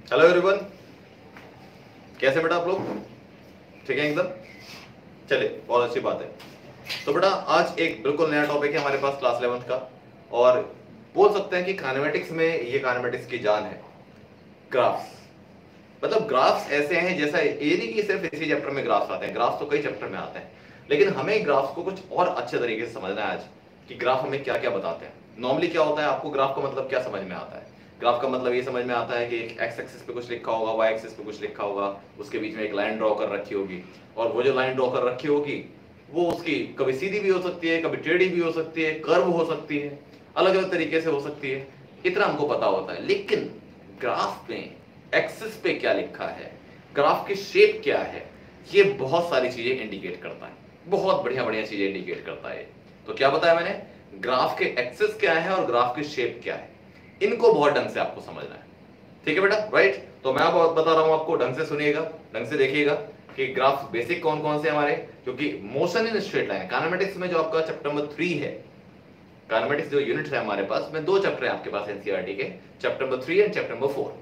Hello everyone, कैसे बेटा आप लोग? ठीक है एकदम। चलिए, बहुत अच्छी बात है। तो बेटा आज एक बिल्कुल नया टॉपिक है हमारे पास क्लास 11th का, और बोल सकते हैं कि काइनेमेटिक्स में ये काइनेमेटिक्स की जान है। ग्राफ्स, मतलब ग्राफ्स ऐसे हैं, जैसा ये नहीं कि सिर्फ इसी चैप्टर में ग्राफ्स आते हैं, ग्राफ्स तो कई चैप्टर में आते हैं, लेकिन हमें ग्राफ्स को कुछ और अच्छे तरीके से समझना है आज कि ग्राफ हमें क्या क्या बताते हैं। नॉर्मली क्या होता है, आपको ग्राफ का मतलब क्या समझ में आता है? ग्राफ का मतलब ये समझ में आता है कि एक एक्स एक्सिस पे कुछ लिखा होगा, वाई एक्सिस पे कुछ लिखा होगा, उसके बीच में एक लाइन ड्रॉ कर रखी होगी, और वो जो लाइन ड्रॉ कर रखी होगी वो उसकी कभी सीधी भी हो सकती है, कभी टेढ़ी भी हो सकती है, कर्व हो सकती है, अलग अलग तरीके से हो सकती है। इतना हमको पता होता है। लेकिन ग्राफ में एक्सिस पे क्या लिखा है, ग्राफ की शेप क्या है, ये बहुत सारी चीजें इंडिकेट करता है, बहुत बढ़िया बढ़िया चीजें इंडिकेट करता है। तो क्या बताया मैंने? ग्राफ के एक्सिस क्या है और ग्राफ की शेप क्या है, इनको बहुत ढंग से आपको समझना है। ठीक है बेटा, राइट? तो मैं अब बता रहा हूं आपको, ढंग से सुनिएगा, ढंग से देखिएगा कि ग्राफ बेसिक कौन कौन से हमारे, क्योंकि motion in straight line kinematics में जो आपका चैप्टर नंबर 3 है, काइनेमेटिक्स जो यूनिट है हमारे पास में, दो चैप्टर है आपके पास एनसीईआरटी के, chapter number 3 and chapter number 4,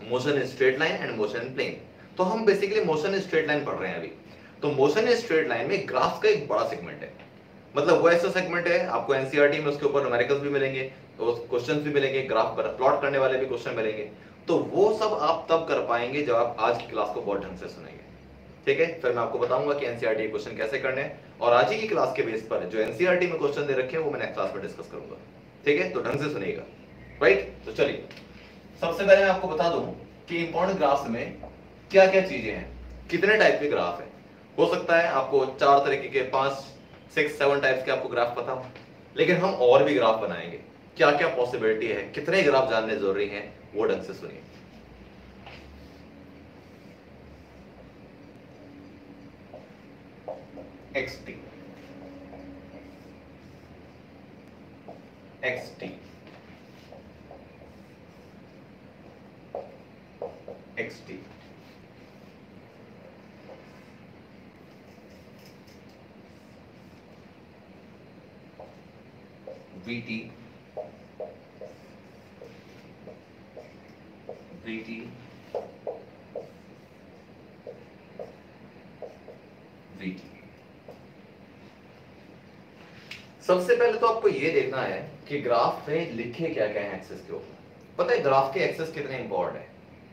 motion in straight line and motion in plane. तो हम basically motion in straight line पढ़ रहे हैं अभी। तो मोशन इन स्ट्रेट लाइन में ग्राफ का एक बड़ा सेगमेंट है, मतलब वो ऐसा सेगमेंट है, आपको एनसीईआरटी में उसके ऊपर न्यूमेरिकल्स भी मिलेंगे, क्वेश्चंस भी मिलेंगे, ग्राफ पर प्लॉट करने वाले भी क्वेश्चन मिलेंगे। तो वो सब आप तब कर पाएंगे जब आप आज की क्लास को बहुत ढंग से सुनेंगे। ठीक है, फिर मैं आपको बताऊंगा कि एनसीईआरटी के क्वेश्चन कैसे करने हैं, और आज ही की क्लास के बेस पर जो एनसीईआरटी में क्वेश्चन दे रखे हैं वो मैं नेक्स्ट क्लास में डिस्कस करूंगा। ठीक है, तो ढंग से सुनिएगा, राइट? तो चलिए, सबसे पहले मैं आपको बता दूं कि इंपॉर्टेंट ग्राफ्स में क्या क्या चीजें हैं, कितने टाइप के ग्राफ है। हो सकता है आपको 4 तरीके के, 5 6 7 टाइप्स के आपको ग्राफ पता हो, लेकिन हम और भी ग्राफ बनाएंगे। क्या क्या पॉसिबिलिटी है, कितने ग्राफ जानने जरूरी हैं, वो ढंग से सुनिए। XT, XT, XT, VT, VT, VT। सबसे पहले तो आपको यह देखना है कि ग्राफ में लिखे क्या क्या है एक्सेस के ऊपर। पता है ग्राफ के एक्सेस कितने इंपॉर्टेंट है?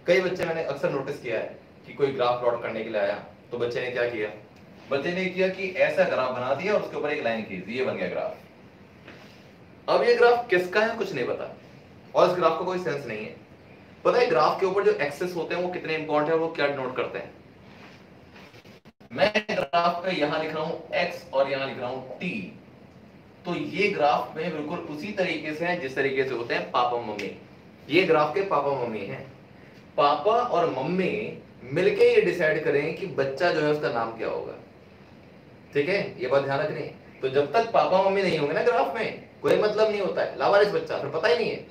कई बच्चे, मैंने अक्सर नोटिस किया है कि कोई ग्राफ प्लॉट करने के लिए आया, तो बच्चे ने क्या किया, बच्चे ने किया कि ऐसा ग्राफ बना दिया और उसके ऊपर एक लाइन खींच, ये बन गया ग्राफ। अब ये ग्राफ किसका है कुछ नहीं पता, और इस ग्राफ का कोई सेंस नहीं है। पता है ग्राफ के ऊपर जो एक्सेस होते हैं वो कितने इंपॉर्टेंट है, वो क्या डिनोट करते हैं? मैं ग्राफ पे यहां लिख रहा हूं x और यहां लिख रहा हूं t, तो ये ग्राफ में बिल्कुल उसी तरीके से है जिस तरीके से होते हैं पापा मम्मी। ये ग्राफ के पापा मम्मी हैं। पापा और मम्मी मिलके ये डिसाइड करें कि बच्चा जो है उसका नाम क्या होगा। ठीक है, ये बात ध्यान रखनी है। तो जब तक पापा मम्मी नहीं होंगे ना ग्राफ में, कोई मतलब नहीं होता है, लावारिस बच्चा, फिर पता ही नहीं है।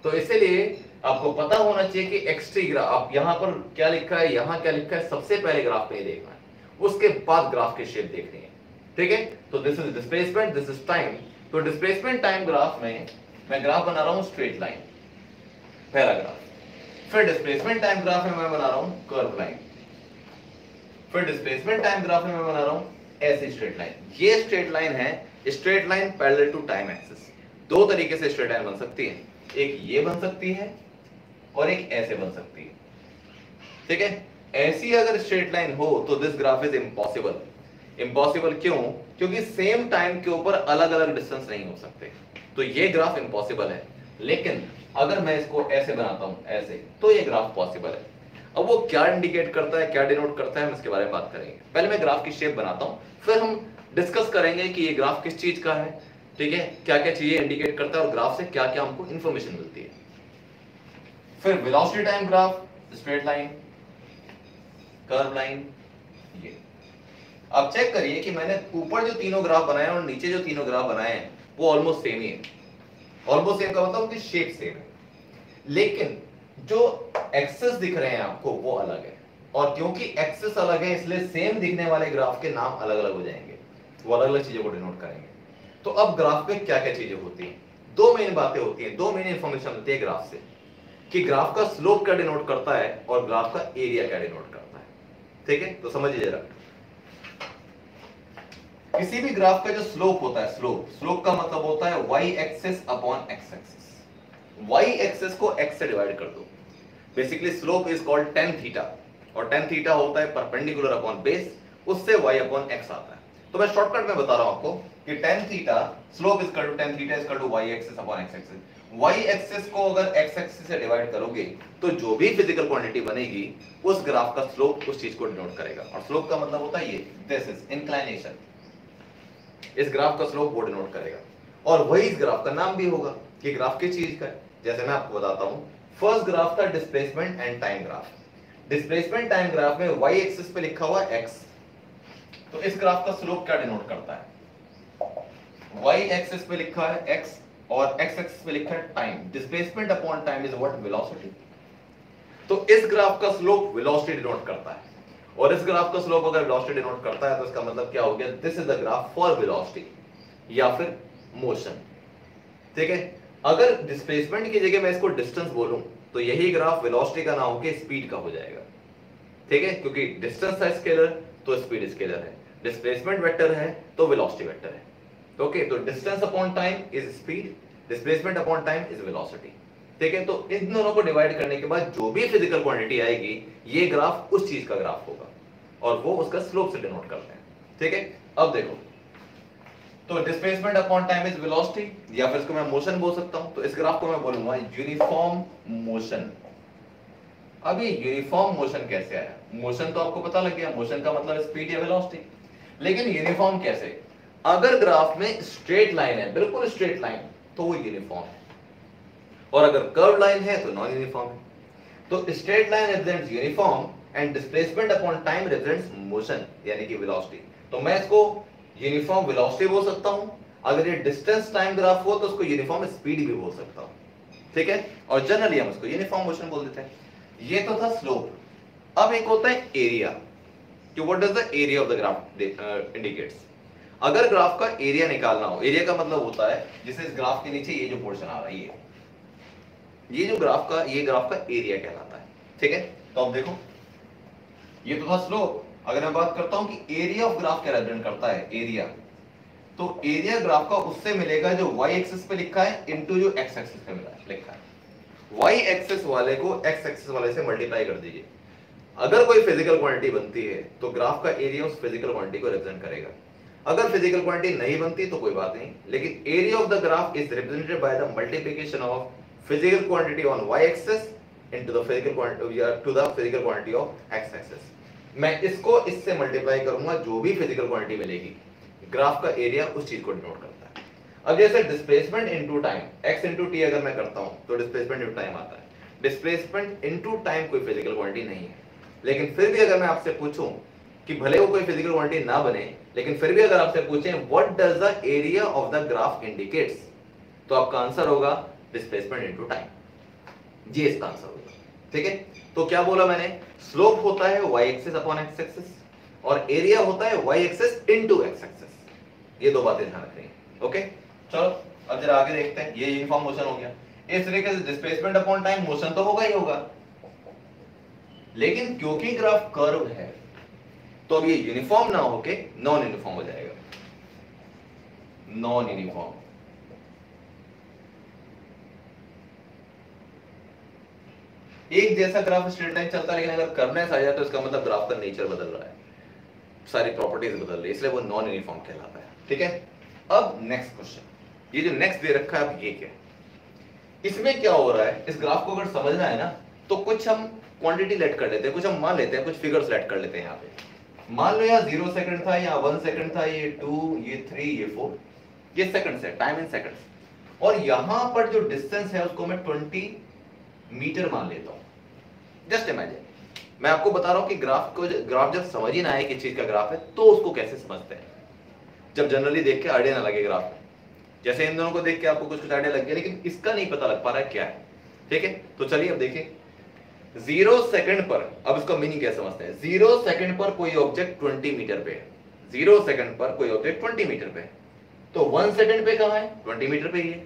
तो इसीलिए आपको पता होना चाहिए कि एक्सटी ग्राफ, आप यहां पर क्या लिखा है, यहां क्या लिखा है, सबसे पहले ग्राफ पे देखना है, उसके बाद ग्राफ की शेप देखनी है। ठीक है, तो this is displacement, this is time. तो डिस्प्लेसमेंट टाइम ग्राफ में मैं ग्राफ बना रहा हूं स्ट्रेट लाइन, पहला ग्राफ। फिर डिस्प्लेसमेंट टाइम ग्राफ में मैं बना रहा हूं कर्व लाइन। फिर डिस्प्लेसमेंट टाइम ग्राफ में मैं बना रहा हूं ऐसी स्ट्रेट लाइन। ये स्ट्रेट लाइन है, straight line parallel to time axis. दो तरीके से स्ट्रेट लाइन बन सकती है, एक ये बन सकती है और एक ऐसे बन सकती है। ठीक है, ऐसी अगर स्ट्रेट लाइन हो तो this graph is impossible. Impossible क्यों? क्योंकि सेम टाइम के ऊपर अलग अलग डिस्टेंस नहीं हो सकते, तो ये ग्राफ इम्पॉसिबल है। लेकिन अगर मैं इसको ऐसे बनाता हूं, ऐसे, तो ये ग्राफ पॉसिबल है। अब वो क्या इंडिकेट करता है, क्या डिनोट करता है, हम इसके बारे में बात करेंगे। पहले मैं ग्राफ की शेप बनाता हूं, फिर हम डिस्कस करेंगे कि ये ग्राफ किस चीज का है। ठीक है, क्या क्या चीजें इंडिकेट करता है और ग्राफ से क्या क्या हमको इंफॉर्मेशन मिलती है। फिर velocity time graph, straight line, curve line, ये। अब चेक करिए कि मैंने ऊपर जो तीनों ग्राफ बनाए और नीचे जो तीनों ग्राफ बनाए हैं वो ऑलमोस्ट सेम ही है। ऑलमोस्ट सेम का मतलब कि शेप सेम है, लेकिन जो एक्सेस दिख रहे हैं आपको वो अलग है। और क्योंकि एक्सेस अलग है इसलिए सेम दिखने वाले ग्राफ के नाम अलग अलग हो जाएंगे, वो अलग अलग चीजों को डिनोट करेंगे। तो अब ग्राफ पे क्या क्या चीजें होती हैं? दो मेन बातें होती हैं, दो मेन इंफॉर्मेशन होती है ग्राफ से। कि ग्राफ का स्लोप क्या डिनोट करता है और ग्राफ का एरिया क्या डिनोट करता है। ठीक है, तो समझिए जरा, किसी भी ग्राफ का जो स्लोप होता है, स्लोप का मतलब होता है y axis upon x axis. y axis को x से डिवाइड कर दो, basically slope is called tan theta, और tan थीटा होता है परपेंडिकुलर अपॉन बेस, उससे y अपॉन x आता है। तो मैं शॉर्टकट में बता रहा हूं आपको कि tan theta slope is equal to tan theta is equal to y axis upon x axis. y axis को अगर x एक्सिस से डिवाइड करोगे तो जो भी फिजिकल क्वांटिटी बनेगी उस ग्राफ का स्लोप उस चीज को डिनोट करेगा, और स्लोप का मतलब होता है ये, दिस इज इंक्लिनेशन, इस ग्राफ का स्लोप वो डिनोट करेगा, और वही इस ग्राफ का नाम भी होगा कि ग्राफ किस चीज का है। जैसे मैं आपको बताता हूं, फर्स्ट ग्राफ था displacement and time graph. Displacement time graph में y एक्सिस पे लिखा हुआ x, तो इस ग्राफ का स्लोप क्या डिनोट करता है, y एक्सिस पे लिखा है x और x एक्सिस पे लिखा है time. Displacement upon time is what, velocity. तो इस ग्राफ का स्लोप वेलोसिटी डिनोट करता है, और इस ग्राफ का स्लोप अगर वेलोसिटी डिनोट करता है तो इसका मतलब क्या हो गया, this is the graph for velocity या फिर मोशन। ठीक है, अगर डिस्प्लेसमेंट की जगह मैं इसको डिस्टेंस बोलूं तो यही ग्राफ वेलोसिटी का ना होकर स्पीड का हो जाएगा। ठीक है, क्योंकि डिस्टेंस है स्केलर तो स्पीड स्केलर है, डिस्प्लेसमेंट वेक्टर है तो वेलोसिटी वेक्टर है। ओके, तो distance upon time is speed, displacement upon time is velocity. ठीक है, तो इन दोनों को डिवाइड करने के बाद जो भी फिजिकल क्वांटिटी आएगी ये ग्राफ उस चीज का ग्राफ होगा, और वो उसका स्लोप से डिनोट करते हैं। ठीक है, अब देखो, तो displacement upon time is velocity, या फिर इसको मैं मोशन बोल सकता हूं, तो इस ग्राफ को मैं बोलूंगा यूनिफॉर्म मोशन। अब ये यूनिफॉर्म मोशन कैसे आया, मोशन तो आपको पता लग गया, मोशन का मतलब स्पीड या वेलोसिटी, लेकिन यूनिफॉर्म कैसे। अगर ग्राफ में स्ट्रेट लाइन है, बिल्कुल स्ट्रेट लाइन, तो वो यूनिफॉर्म है, और अगर कर्व लाइन है तो नॉन यूनिफॉर्म है। तो straight line represents uniform and displacement upon time represents motion यानी कि वेलोसिटी। तो मैं इसको यूनिफॉर्म वेलोसिटी बोल सकता हूं, अगर ये डिस्टेंस टाइम ग्राफ हो तो उसको यूनिफॉर्म स्पीड भी बोल सकता हूं। ठीक है, और जनरली हम उसको यूनिफॉर्म मोशन बोल देते हैं। ये तो था स्लोप। अब एक होता है एरिया, कि what does the area of the graph indicates. अगर ग्राफ का एरिया निकालना हो, एरिया का मतलब होता है जैसे इस ग्राफ के नीचे ये जो पोर्शन आ रहा है, ये जो ग्राफ का, ये ग्राफ का एरिया कहलाता है। ठीक है, तो अब देखो, ये तो था स्लोप। अगर मैं बात करता हूं कि एरिया ऑफ ग्राफ क्या रिप्रेजेंट करता है, एरिया, तो एरिया ग्राफ का उससे मिलेगा जो y एक्सिस पे लिखा है इनटू जो x एक्सिस पे लिखा है। y एक्सिस वाले को x एक्सिस वाले से मल्टीप्लाई कर दीजिए। अगर कोई फिजिकल क्वांटिटी बनती है तो ग्राफ का एरिया उस फिजिकल क्वांटिटी को रिप्रेजेंट करेगा। अगर फिजिकल क्वांटिटी नहीं बनती तो कोई बात नहीं, लेकिन area of the graph is represented by the multiplication of physical quantity on y axis into the physical quantity to the physical quantity of x axis. मैं इसको इससे मल्टीप्लाई करूंगा, जो भी फिजिकल क्वांटिटी मिलेगी, ग्राफ का एरिया उस चीज को डिनोट करता है। अब जैसे displacement into time, x into t अगर मैं करता हूं तो डिस्प्लेसमेंट इनटू टाइम आता है। डिस्प्लेसमेंट इनटू टाइम कोई फिजिकल क्वांटिटी नहीं है, लेकिन फिर भी अगर मैं आपसे पूछूं कि भले वो कोई फिजिकल क्वांटिटी ना बने, लेकिन फिर भी अगर आपसे पूछें what does the area of the graph indicates, तो आपका आंसर होगा डिस्प्लेसमेंट इनटू टाइम, ये इसका आंसर होगा। ठीक है, तो क्या बोला मैंने, स्लोप होता है y axis upon x axis और एरिया होता है y axis into x axis. ये दो बातें ध्यान रखनी है। ओके, चलो अब जरा आगे देखते हैं। ये यूनिफॉर्म मोशन हो गया। इस तरीके से डिस्प्लेसमेंट अपॉन टाइम मोशन तो होगा ही होगा, लेकिन क्योंकि ग्राफ कर्व है तो अब ये यूनिफॉर्म ना होके नॉन यूनिफॉर्म हो जाएगा। नॉन यूनिफॉर्म, एक जैसा ग्राफ स्ट्रेट लाइन चलता है, लेकिन अगर कर्वनेस आ जाए तो इसका मतलब ग्राफ का नेचर बदल रहा है, सारी प्रॉपर्टीज बदल रही है, इसलिए वो नॉन यूनिफॉर्म कहलाता है। ठीक है, अब नेक्स्ट क्वेश्चन, ये जो नेक्स्ट दे रखा है, अब ये क्या, इसमें क्या हो रहा है, इस ग्राफ को अगर समझना है ना तो कुछ हम क्वांटिटी लेट कर लेते हैं, कुछ हम मान लेते हैं, कुछ फिगर्स लेट कर लेते हैं। यहाँ पे मान लो यहाँ 0 सेकंड था, यहाँ 1 सेकंड था, ये 2, ये 3, ये 4, ये सेकंड्स है, टाइम इन सेकंड्स, और यहाँ पर जो डिस्टेंस है उसको मैं 20 मीटर मान लेता हूँ। जस्ट इमेजिन, मैं आपको बता रहा हूं कि ग्राफ जब समझ ही ना आए किस चीज का ग्राफ है तो उसको कैसे समझते हैं, जब जनरली देख के आइडिया ना लगे ग्राफ में। जैसे इन दोनों को देख के आपको कुछ आइडिया लग गया, लेकिन इसका नहीं पता लग पा रहा है क्या है। ठीक है, तो चलिए अब देखिए, 0 सेकंड पर, अब इसका मीनिंग क्या समझते हैं। 0 सेकंड पर कोई ऑब्जेक्ट 20 मीटर पे है, 0 सेकंड पर कोई ऑब्जेक्ट 20 मीटर पे है, तो 1 सेकंड पे कहां है, 20 मीटर पे ही है।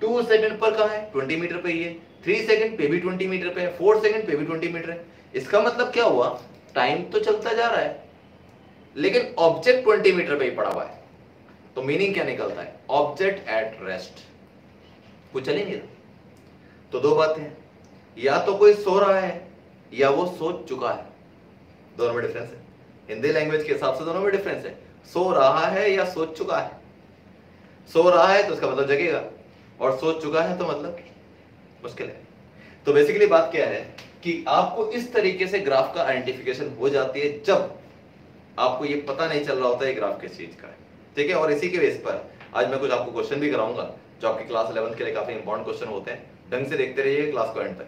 2 सेकंड पर कहां है, 20 मीटर पे ही है। 3 सेकंड पे भी 20 मीटर पे है, 4 सेकंड पे भी 20 मीटर है। इसका मतलब क्या हुआ, टाइम तो चलता जा रहा है लेकिन ऑब्जेक्ट 20 मीटर पे ही पड़ा हुआ है। तो मीनिंग क्या निकलता है, ऑब्जेक्ट एट रेस्ट, कुछ चल ही नहीं रहा। तो दो बातें हैं, या तो कोई सो रहा है या वो सो चुका है, दोनों में डिफरेंस है। हिंदी लैंग्वेज के हिसाब से दोनों में डिफरेंस है, सो रहा है या सो चुका है। सो रहा है तो उसका मतलब जगेगा, और सो चुका है तो मतलब मुश्किल है। तो बेसिकली बात क्या है कि आपको इस तरीके से ग्राफ का आइडेंटिफिकेशन हो जाती है जब आपको ये पता नहीं चल रहा होता है ग्राफ किस चीज का है, ठीक है। और इसी के बेस पर आज मैं कुछ आपको क्वेश्चन भी कराऊंगा जो आपकी क्लास 11th के लिए काफी इंपॉर्टेंट क्वेश्चन होते हैं। ढंग से देखते रहिए क्लास को एंड तक।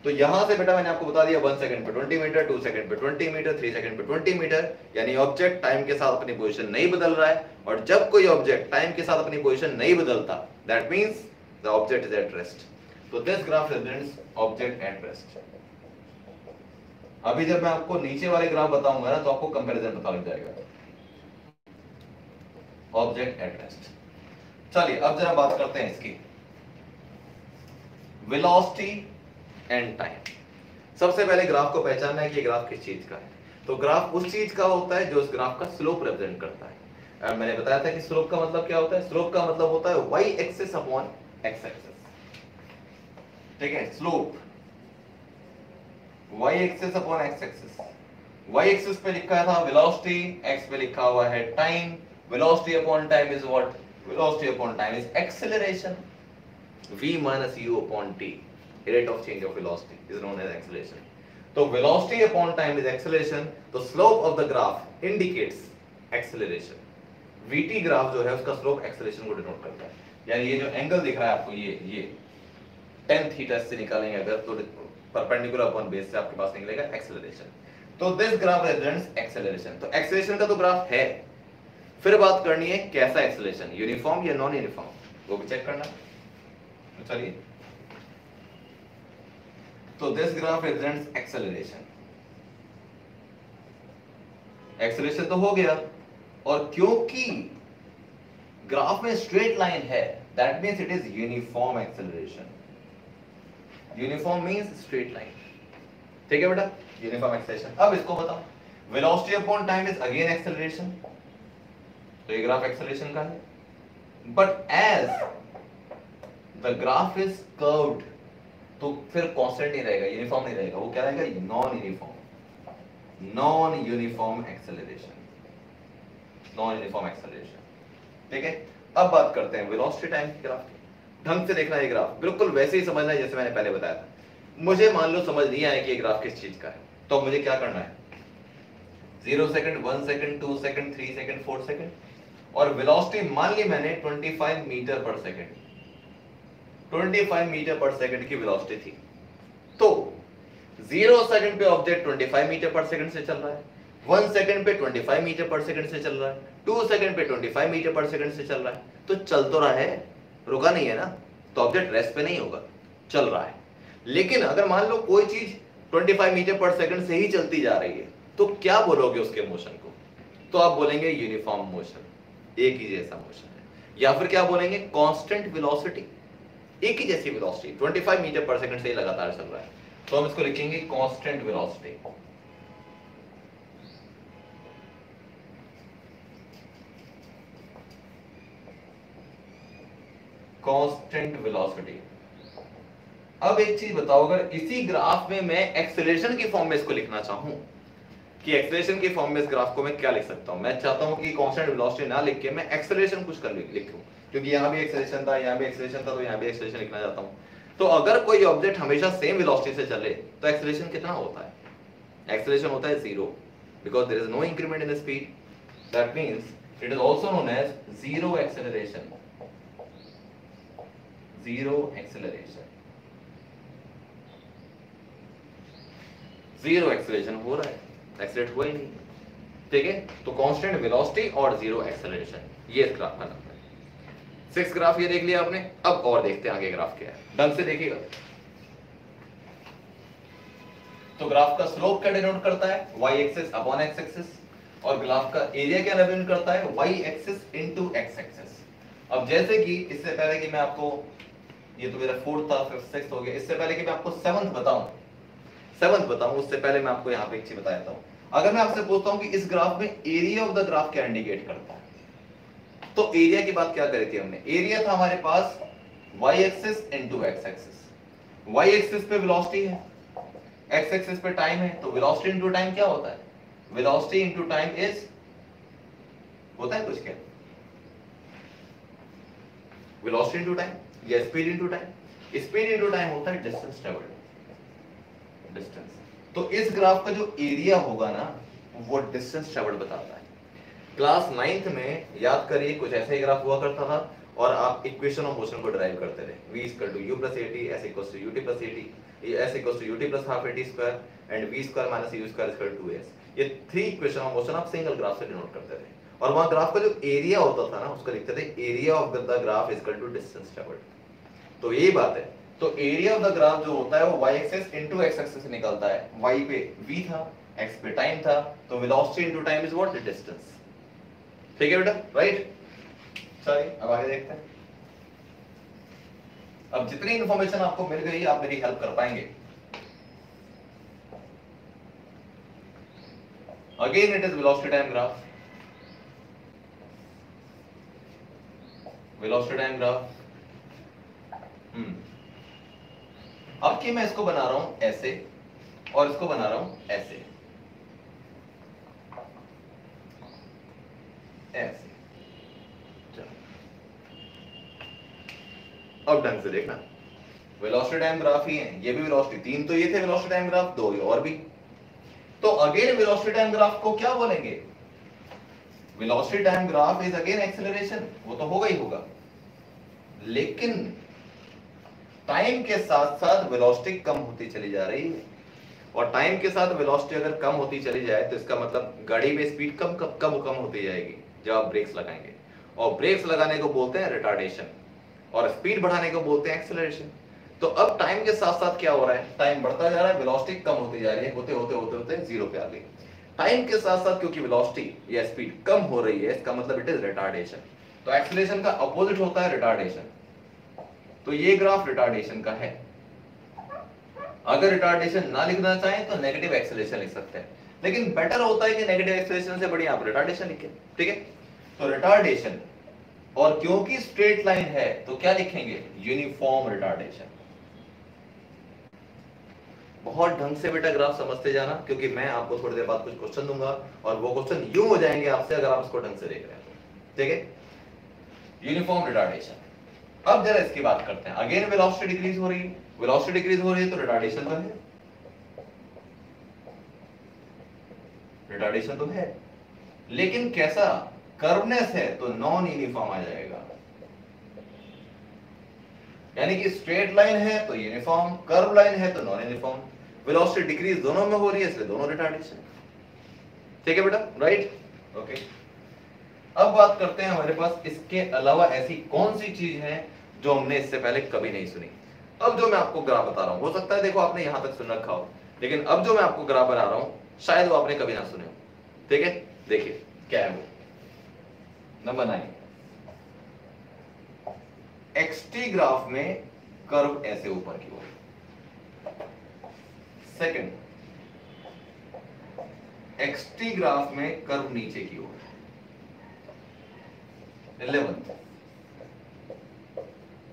तो यहां से बेटा मैंने आपको बता दिया 1 सेकंड पे 20 मीटर, 2 सेकंड पे 20 मीटर, 3 सेकंड पे 20 मीटर, यानी ऑब्जेक्ट टाइम के साथ अपनी पोजीशन नहीं बदल रहा है। और जब कोई ऑब्जेक्ट टाइम के साथ अपनी पोजीशन नहीं बदलता, that means the object is at rest. तो this graph represents object at rest. अभी जब मैं आपको नीचे वाले ग्राफ बताऊंगा ना तो आपको कंपैरिजन पता लग जाएगा, ऑब्जेक्ट एट रेस्ट। चलिए अब जरा बात करते हैं इसकी वेलोसिटी एंड टाइम। सबसे पहले ग्राफ को पहचानना है कि ग्राफ किस चीज का है। तो ग्राफ उस चीज का होता है जो उस ग्राफ का स्लोप रिप्रेजेंट करता है। और मैंने बताया था कि स्लोप का मतलब क्या होता है, स्लोप का मतलब होता है y axis upon x axis, ठीक है। Slope y axis upon x axis, y axis पे लिखा था वेलोसिटी, x पे लिखा हुआ है time. Velocity upon time is what, velocity upon time is acceleration, v minus u upon t, rate of change of velocity is known as acceleration. तो velocity upon time is acceleration, तो slope of the graph indicates acceleration. vt graph जो है उसका slope acceleration को denote करता है। यानी ये जो एंगल दिख रहा है आपको, ये tan थीटा से निकालेंगे अगर तो परपेंडिकुलर अपॉन बेस से आपके पास निकलेगा एक्सेलरेशन। तो दिस ग्राफ रिप्रेजेंट्स एक्सेलरेशन। तो एक्सेलरेशन का तो ग्राफ है, फिर बात करनी है कैसा एक्सेलरेशन, यूनिफॉर्म या नॉन यूनिफॉर्म, वो भी चेक करना। चलिए, तो this graph represents acceleration. Acceleration तो हो गया, और क्योंकि ग्राफ में स्ट्रेट लाइन है that means it is uniform acceleration. Uniform means straight line, ठीक है बेटा, यूनिफॉर्म एक्सेलरेशन। अब इसको बताओ, velocity upon time is again acceleration, तो ये ग्राफ एक्सेलरेशन का है। But as the graph is curved, तो फिर कांस्टेंट नहीं रहेगा, यूनिफॉर्म नहीं रहेगा, वो क्या रहेगा, non uniform, non uniform acceleration, non uniform acceleration, ठीक है। अब बात करते हैं वेलोसिटी टाइम के ग्राफ की। ढंग से देखना है ग्राफ, बिल्कुल वैसे ही समझना है जैसे मैंने पहले बताया था। मुझे मान लो समझ नहीं आया कि ये ग्राफ किस चीज का है, तो मुझे क्या करना है, 0 second, 1 second, 2 second, 3 second, 4 second, और वेलोसिटी मान ली मैंने 25 मीटर पर सेकंड, 25 मीटर पर सेकंड की वेलोसिटी थी। तो 0 सेकंड पे ऑब्जेक्ट 25 मीटर पर सेकंड से चल रहा है, 1 सेकंड पे 25 मीटर पर सेकंड से चल रहा है, 2 सेकंड पे 25 मीटर पर सेकंड से चल रहा है। तो चल तो रहा है, रुका नहीं है ना, तो ऑब्जेक्ट रेस्ट पे नहीं होगा, चल रहा है। लेकिन अगर मान लो कोई चीज 25 मीटर पर सेकंड से ही चलती जा रही है, तो क्या बोलोगे उसके मोशन को, तो आप बोलेंगे यूनिफॉर्म मोशन, एक ही जैसा मोशन है। या फिर क्या बोलेंगे, कांस्टेंट वेलोसिटी, एक ही जैसी वेलोसिटी 25 मीटर पर सेकंड से ही लगातार चल रहा है, तो हम इसको लिखेंगे कांस्टेंट वेलोसिटी। Constant velocity. अब एक चीज बताओ, अगर इसी ग्राफ में मैं एक्सेलरेशन की फॉर्म में इसको लिखना चाहूं, कि एक्सेलरेशन की फॉर्म में इस ग्राफ को मैं क्या लिख सकता हूं, मैं चाहता हूं कि कांस्टेंट वेलोसिटी ना लिख के मैं एक्सेलरेशन कुछ कर लिखूं, क्योंकि यहां भी एक्सेलरेशन था, यहां भी एक्सेलरेशन था, तो यहां भी एक्सेलरेशन लिखना चाहता हूं। तो अगर कोई ऑब्जेक्ट हमेशा सेम वेलोसिटी से चले तो एक्सेलरेशन कितना होता है, एक्सेलरेशन होता है 0, because there is no increment in the speed, that means it is also known as zero acceleration, zero acceleration, zero acceleration हो रहा है, एक्सेलरेट हुआ ही नहीं, ठीक है। तो कांस्टेंट वेलोसिटी और जीरो एक्सेलरेशन, ये इस ग्राफ का नाम है। 6 ग्राफ ये देख लिया आपने, अब और देखते हैं आगे ग्राफ क्या है, ढंग से देखिएगा। तो ग्राफ का स्लोप क्या डिनोट करता है, y axis upon x axis, और ग्राफ का एरिया क्या रिप्रेजेंट करता है, y axis into x axis. अब जैसे कि इससे पहले कि मैं आपको ये तो मेरा 4th था, 5th 6th हो गया। इससे पहले कि मैं आपको 7th बताऊं उससे पहले मैं आपको यहाँ पे एक चीज बता देता हूँ। अगर मैं आपसे पूछता हूँ कि इस ग्राफ में एरिया ऑफ द ग्राफ क्या इंडिकेट करता है, तो एरिया की बात क्या करी थी हमने? एरिया था हमारे पास y axis into x axis. y axis पे वेलोसिटी है, x एक्सिस पे टाइम है, तो वेलोसिटी इनटू टाइम क्या होता है? वेलोसिटी इनटू टाइम इज होता है कुछ क्या? वेलोसिटी इनटू टाइम या speed into time? Speed into time होता है डिस्टेंस ट्रेवल्ड, डिस्टेंस। तो इस ग्राफ का जो एरिया होगा ना वो डिस्टेंस ट्रेवल्ड बताता है। क्लास 9th में याद करिए कुछ ऐसा ही ग्राफ हुआ करता था और आप इक्वेशन ऑफ मोशन को डिराइव करते रहे। v equal to u plus at s equal to ut plus at, s equal to ut plus half at square and v square minus u square equal to 2s। ये 3 equation of motion आप single graph से denote करते थे और वहां graph का जो area होता था ना उसको लिखते थे area of the graph equal to distance travelled. तो यही बात है। तो एरिया ऑफ द ग्राफ जो होता है वो y axis into x axis से निकलता है। y पे v था, x पे टाइम था, तो velocity into time is what? Distance. ठीक है बेटा, राइट? चलिए अब आगे देखते हैं। अब जितनी इंफॉर्मेशन आपको मिल गई आप मेरी हेल्प कर पाएंगे। Again it is velocity time graph, velocity time graph. अब कि मैं इसको बना रहा हूं ऐसे और इसको बना रहा हूं ऐसे, ऐसे। अब ढंग से देखना, वेलोसिटी टाइम ग्राफ ही है, ये भी वेलोसिटी, 3 तो ये थे वेलोसिटी टाइम ग्राफ, 2 और भी। तो अगेन वेलोसिटी टाइम ग्राफ को क्या बोलेंगे? Velocity time graph is again acceleration, वो तो होगा ही होगा, लेकिन टाइम के साथ साथ वेलोसिटी कम होती चली जा रही है। और टाइम के साथ वेलोसिटी अगर कम होती चली जाए तो इसका मतलब गाड़ी में स्पीड कम होती जाएगी जब आप ब्रेक्स लगाएंगे, और ब्रेक्स लगाने को बोलते हैं रिटार्डेशन और स्पीड बढ़ाने को बोलते हैं एक्सेलरेशन। तो अब टाइम के साथ साथ क्या हो रहा है? टाइम बढ़ता जा रहा है, वेलोसिटी कम होती जा रही है, होते होते होते होते जीरो पे आ गई। टाइम के साथ साथ क्योंकि वेलोसिटी या स्पीड कम हो रही है, इसका मतलब इट इज रिटार्डेशन। तो एक्सेलरेशन का अपोजिट होता है रिटार्डेशन। तो ये ग्राफ रिटार्डेशन का है। अगर रिटार्डेशन ना लिखना चाहें तो नेगेटिव एक्सेलरेशन लिख सकते हैं, लेकिन बेटर होता है कि नेगेटिव एक्सेलरेशन से बढ़िया आप रिटार्डेशन लिखें। ठीक है, तो रिटार्डेशन, और क्योंकि स्ट्रेट लाइन है तो क्या लिखेंगे? Uniform retardation. बहुत ढंग से बेटा ग्राफ समझते जाना, क्योंकि मैं आपको थोड़ी देर बाद कुछ क्वेश्चन दूंगा और वो क्वेश्चन यूं हो जाएंगे आपसे अगर आप इसको ढंग से देख रहे हैं। ठीक है, यूनिफॉर्म रिटार्डेशन। अब जरा इसकी बात करते हैं। अगेन वेलोसिटी डिक्रीज हो रही है, वेलोसिटी डिक्रीज हो रही है तो रिटार्डेशन तो है, रिटार्डेशन तो है, लेकिन कैसा? कर्वनेस है तो नॉन यूनिफॉर्म आ जाएगा। यानी कि स्ट्रेट लाइन है तो यूनिफॉर्म, कर्व लाइन है तो नॉन यूनिफॉर्म। वेलोसिटी डिक्रीज दोनों में हो रही है इसलिए दोनों रिटार्डेशन। ठीक है बेटा, राइट? ओके। अब बात करते हैं हमारे पास इसके अलावा ऐसी कौन सी चीज है जो हमने इससे पहले कभी नहीं सुनी। अब जो मैं आपको ग्राफ बता रहा हूं, हो सकता है देखो आपने यहां तक सुन रखा हो, लेकिन अब जो मैं आपको ग्राफ बना रहा हूं शायद वो आपने कभी ना सुने हो। ठीक है, देखिए क्या है वो। नंबर 9, एक्सटी ग्राफ में कर्व ऐसे ऊपर की ओर। सेकंड, एक्सटी ग्राफ में कर्व नीचे की ओर। 11th,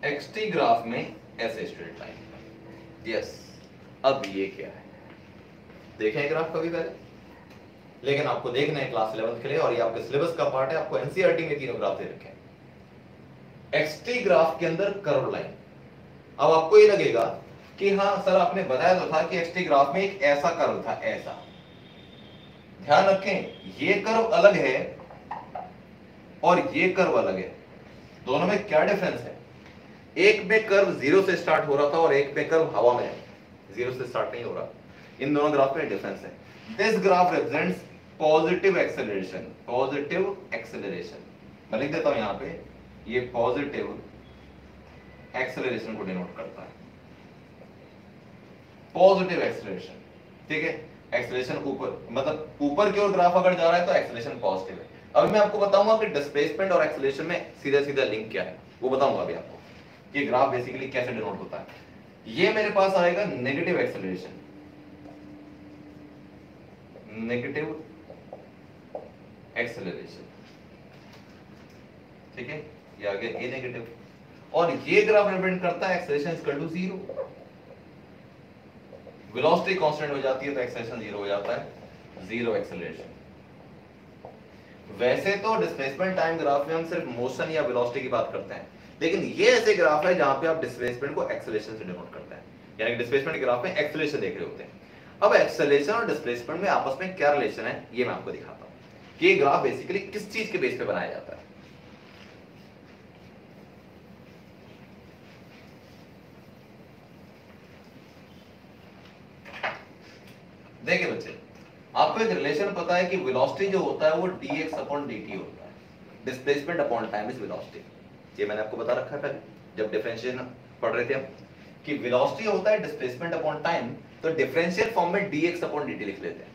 एक्सटी ग्राफ में ऐसे स्ट्रेट लाइन। यस, अब ये क्या है? देखें ग्राफ कभी पहले, लेकिन आपको देखना है क्लास 11th के लिए और ये आपके सिलेबस का पार्ट है। आपको एनसीईआरटी में तीनों ग्राफ दे रखे हैं। एक्सटी ग्राफ के अंदर कर्व लाइन। अब आपको ये लगेगा कि हाँ सर आपने बताया तो था कि एक्सटी ग्राफ में एक ऐसा कर्व था, ऐसा। ध्यान रखें ये कर्व अलग है और ये कर्व अलग है, दोनों में क्या डिफरेंस है? एक में कर्व 0 से स्टार्ट हो रहा था और एक में कर्व हवा में है, 0 से स्टार्ट नहीं हो रहा। इन दोनों ग्राफ में डिफरेंस है। This graph represents positive acceleration, positive acceleration. मैं लिख देता हूं यहां पे, ये पॉजिटिव एक्सेलरेशन को डिनोट करता है, पॉजिटिव एक्सेलरेशन। ठीक है, एक्सेलरेशन ऊपर, मतलब ऊपर की ओर ग्राफ अगर जा रहा है तो एक्सेलरेशन पॉजिटिव है। अभी मैं आपको बताऊंगा कि डिस्प्लेसमेंट और एक्सेलरेशन में सीधा सीधा लिंक क्या है, वो बताऊंगा अभी आपको। कि ग्राफ बेसिकली कैसे डिनोट होता है। ये मेरे पास आएगा नेगेटिव एक्सेलरेशन, नेगेटिव एक्सेलरेशन, ठीक है, ये आ गया ए नेगेटिव, और ये ग्राफ रिप्रेजेंट करता है acceleration equal to 0। Velocity constant हो जाती है तो एक्सेलरेशन 0 हो जाता है, 0 एक्सेलरेशन। वैसे तो डिस्प्लेसमेंट टाइम ग्राफ में हम सिर्फ मोशन या वेलोसिटी की बात करते हैं, लेकिन ये ऐसे ग्राफ है जहां पे आप डिस्प्लेसमेंट को एक्सेलरेशन से डिनोट करते हैं, यानी कि डिस्प्लेसमेंट ग्राफ में एक्सेलरेशन देख रहे होते हैं। अब एक्सेलरेशन और डिस्प्लेसमेंट में आपस में क्या रिलेशन है ये मैं आपको दिखाता हूं कि ये ग्राफ बेसिकली किस चीज के बेस पे बनाया जाता है। देखिए बच्चे, आपको एक रिलेशन पता है कि वेलोसिटी जो होता है वो dx अपॉन dt होता है, displacement upon time is velocity. ये मैंने आपको बता रखा है पहले जब डिफरेंशिएशन पढ़ रहे थे हम, कि वेलोसिटी होता है डिस्प्लेसमेंट अपॉन टाइम, तो डिफरेंशियल फॉर्म में dx अपॉन dt लिख लेते हैं,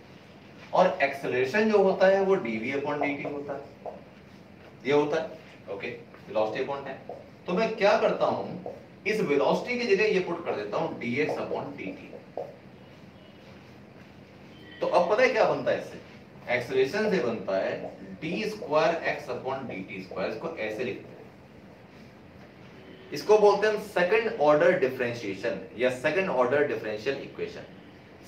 और एक्सेलरेशन जो होता है वो dv अपॉन dt होता है, ये होता है ओके, वेलोसिटी अपॉन टाइम। तो मैं क्या करता हूं, इस वेलोसिटी की जगह ये पुट कर देता हूं dx अपॉन dt। तो अब पता है क्या बनता है इससे, एक्सेलरेशन से बनता है d square x upon dt square, इसको ऐसे लिखते हैं, इसको बोलते हैं सेकंड ऑर्डर डिफरेंशिएशन या second order differential equation.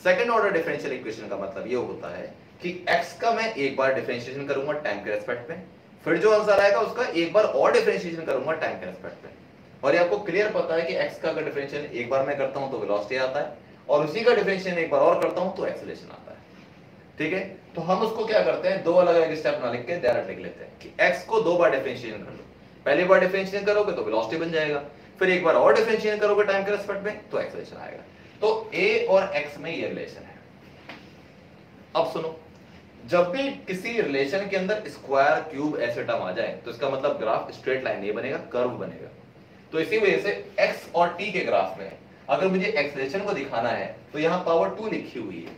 Second order differential equation का मतलब ये होता है कि x का मैं एक बार डिफरेंशिएशन करूंगा टाइम के रेस्पेक्ट में, फिर जो आंसर आएगा उसका एक बार और डिफरेंशिएशन करूंगा टाइम के रेस्पेक्ट में। और ये आपको क्लियर पता है कि x का अगर डिफरेंशिएशन एक बार मैं करता हूं तो वेलोसिटी आता है, और उसी का डिफरेंशिएशन एक बार और करता हूं तो एक्सेलरेशन आता है, ठीक है। तो हम उसको क्या करते हैं, दो अलग अलग स्टेप ना लिख के डायरेक्ट लिख लेते हैं कि x को दो बार डिफरेंशिएशन कर लो, पहली बार डिफरेंशिएशन करोगे तो वेलोसिटी बन जाएगा, फिर एक बार और डिफरेंशिएशन करोगे टाइम के रेस्पेक्ट में तो एक्सेलरेशन आएगा। तो a और x में ये रिलेशन है। अब सुनो, जब भी किसी रिलेशन के अंदर स्क्वायर क्यूब ऐसे टर्म आ जाए तो इसका मतलब ग्राफ स्ट्रेट लाइन नहीं बनेगा, कर्व बनेगा। तो इसी वजह से x और t के ग्राफ में अगर मुझे एक्सेलरेशन को दिखाना है तो यहां पावर 2 लिखी हुई है,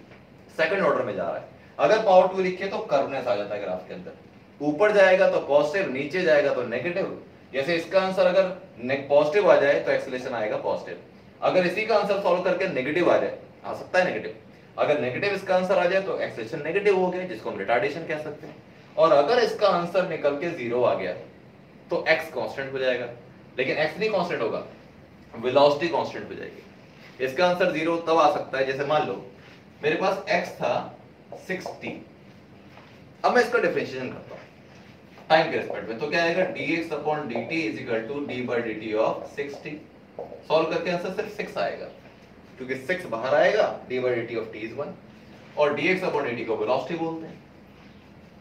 सेकंड ऑर्डर में जा रहा है। अगर पावर 2 लिखे तो कर्वनेस आ जाता है ग्राफ के अंदर, ऊपर जाएगा तो पॉजिटिव, नीचे जाएगा तो नेगेटिव। जैसे इसका आंसर अगर पॉजिटिव आ जाए तो एक्सेलरेशन आएगा पॉजिटिव, अगर इसी का आंसर सॉल्व करके नेगेटिव आ जाए, आ सकता है नेगेटिव, अगर नेगेटिव इसका आंसर आ जाए तो एक्सेलरेशन नेगेटिव हो गया, जिसको हम रिटार्डेशन कह सकते हैं। और अगर इसका आंसर निकल के 0 आ गया तो x कांस्टेंट हो जाएगा, लेकिन x नहीं कांस्टेंट होगा, वेलोसिटी कांस्टेंट हो जाएगी। इसका आंसर 0 तब आ सकता है, जैसे मान लो मेरे पास x था 60, अब मैं इसका डिफरेंशिएशन करता हूं टाइम के रिस्पेक्ट में, तो क्या आएगा dx upon dt is equal to d by dt of 60। Solve करके आंसर सिर्फ 6 आएगा, क्योंकि 6 बाहर आएगा, d by dt of t is 1, और dx अपॉन dt को वेलोसिटी बोलते हैं।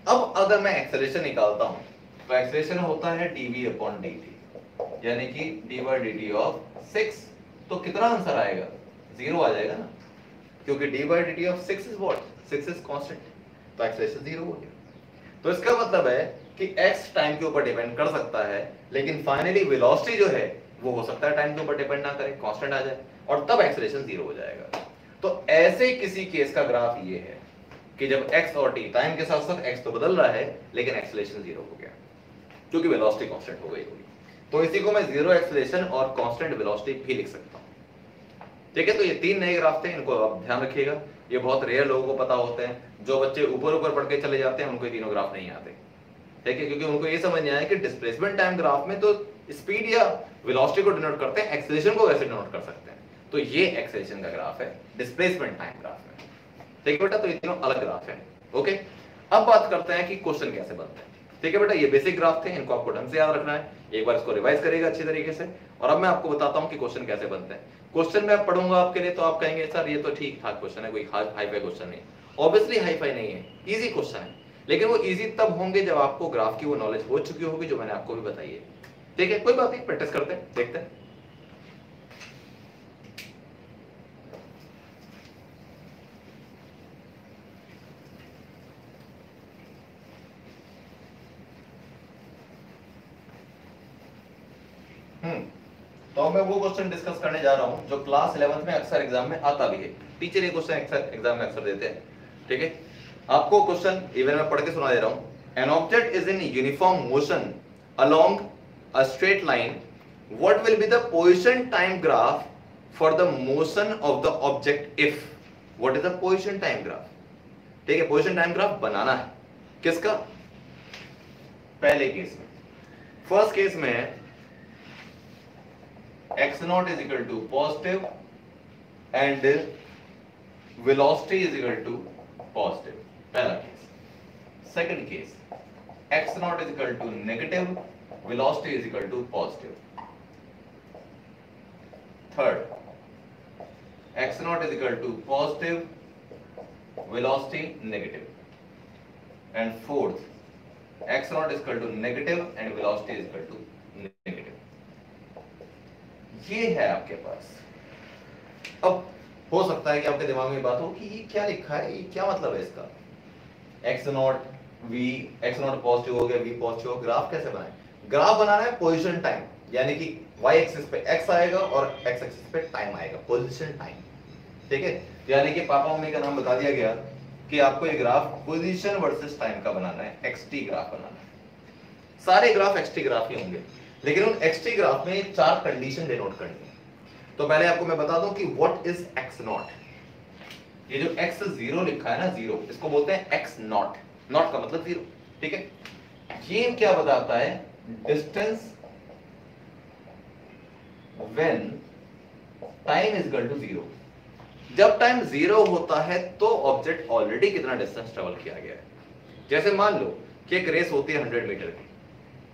अब अगर मैं एक्सेलरेशन निकालता हूं तो एक्सेलरेशन होता है dv अपॉन dt, यानी कि d बाय dt ऑफ 6, तो कितना आंसर आएगा, 0 आ जाएगा ना, क्योंकि d by dt of 6 is what, 6 is constant, तो एक्सेलरेशन 0 हो गया। तो इसका मतलब है कि x टाइम के ऊपर डिपेंड कर सकता है, लेकिन फाइनली वेलोसिटी जो है वो हो सकता है टाइम के ऊपर डिपेंड ना करे, कांस्टेंट आ जाए, और तब एक्सेलरेशन 0 हो जाएगा। तो ऐसे किसी केस का ग्राफ ये है कि जब x और t, टाइम के साथ साथ x तो बदल रहा है लेकिन एक्सेलरेशन 0 हो गया, क्योंकि वेलोसिटी कांस्टेंट हो गई होगी। तो इसी को मैं 0 एक्सेलरेशन और कांस्टेंट वेलोसिटी भी लिख सकता हूं, ठीक है। तो ये तीन नए ग्राफ थे, इनको आप ध्यान रखिएगा, ये बहुत रेयर लोगों को पता होते हैं। जो बच्चे ऊपर ऊपर पढ़ के चले जाते हैं उनको ये तीनों ग्राफ नहीं आते, ठीक है, क्योंकि उनको ये समझ नहीं आया कि डिस्प्लेसमेंट टाइम ग्राफ में तो स्पीड या वेलोसिटी को डिनोट करते हैं, एक्सेलरेशन को कैसे डिनोट कर सकते हैं। तो ये एक्सेलरेशन का ग्राफ है डिस्प्लेसमेंट टाइम ग्राफ में, ठीक है बेटा। तो ये तीनों अलग ग्राफ है, ओके। अब बात करते हैं कि क्वेश्चन कैसे बनते हैं, ठीक है बेटा। ये बेसिक ग्राफ थे, इनको आपको ढंग से याद रखना है, एक बार इसको रिवाइज करिएगा अच्छी तरीके से। और अब मैं आपको बताता हूं कि क्वेश्चन कैसे बनते हैं। क्वेश्चन मैं पढ़ूंगा आपके लिए तो आप कहेंगे सर ये तो ठीक ठाक क्वेश्चन है, कोई हाई फाई क्वेश्चन नहीं। ऑब्वियसली हाई फाई नहीं है, इजी क्वेश्चन है, लेकिन वो इजी तब होंगे जब आपको ग्राफ की वो नॉलेज हो चुकी होगी जो मैंने आपको भी बताई है, ठीक है। कोई बात नहीं, प्रैक्टिस करते हैं, देखते हैं। तो मैं वो क्वेश्चन डिस्कस करने जा रहा हूं जो क्लास 11th में अक्सर एग्जाम में आता भी है, टीचर ये क्वेश्चन एग्जाम में अक्सर देते हैं, ठीक है। आपको क्वेश्चन इवन मैं पढ़ के सुना दे रहा हूं। An object is in uniform motion along a straight line what will be the position time graph for the motion of the object if, what is the position time graph? ठीक है, position time graph बनाना है किसका? पहले case में, first case में है x not is equal to positive and velocity is equal to positive, पहला case. Second case, x not is equal to negative, velocity is equal to positive. Third, x not is equal to positive, velocity negative, and fourth, x naught is equal to negative and velocity is equal to negative। ये है आपके पास। अब हो सकता है कि आपके दिमाग में बात हो कि ये क्या लिखा है, ये क्या मतलब है इसका? x not v, x not positive हो गया, v पॉजिटिव हो, ग्राफ कैसे बनाए? ग्राफ बनाना है पोजीशन टाइम, यानी कि y एक्सिस पे x आएगा और x एक्सिस पे टाइम आएगा, पोजीशन टाइम। ठीक है, यानी कि पापा मम्मी का नाम बता दिया गया कि आपको ये ग्राफ पोजीशन वर्सेस टाइम का बनाना है, एक्सटी ग्राफ बनाना है। सारे ग्राफ एक्सटी ग्राफ ही होंगे, लेकिन उन एक्सटी ग्राफ में चार कंडीशन डिनोट करनी है। तो पहले आपको मैं बता दूं कि व्हाट इज एक्स नॉट। ये जो एक्स जीरो लिखा है ना, जीरो, इसको बोलते हैं एक्स नॉट, नॉट का मतलब जीरो। ठीक है, ये क्या बताता है? Distance when time is equal to zero. जब टाइम जीरो होता है तो ऑब्जेक्ट ऑलरेडी कितना डिस्टेंस ट्रेवल किया गया है। जैसे मान लो कि एक रेस होती है 100 मीटर की,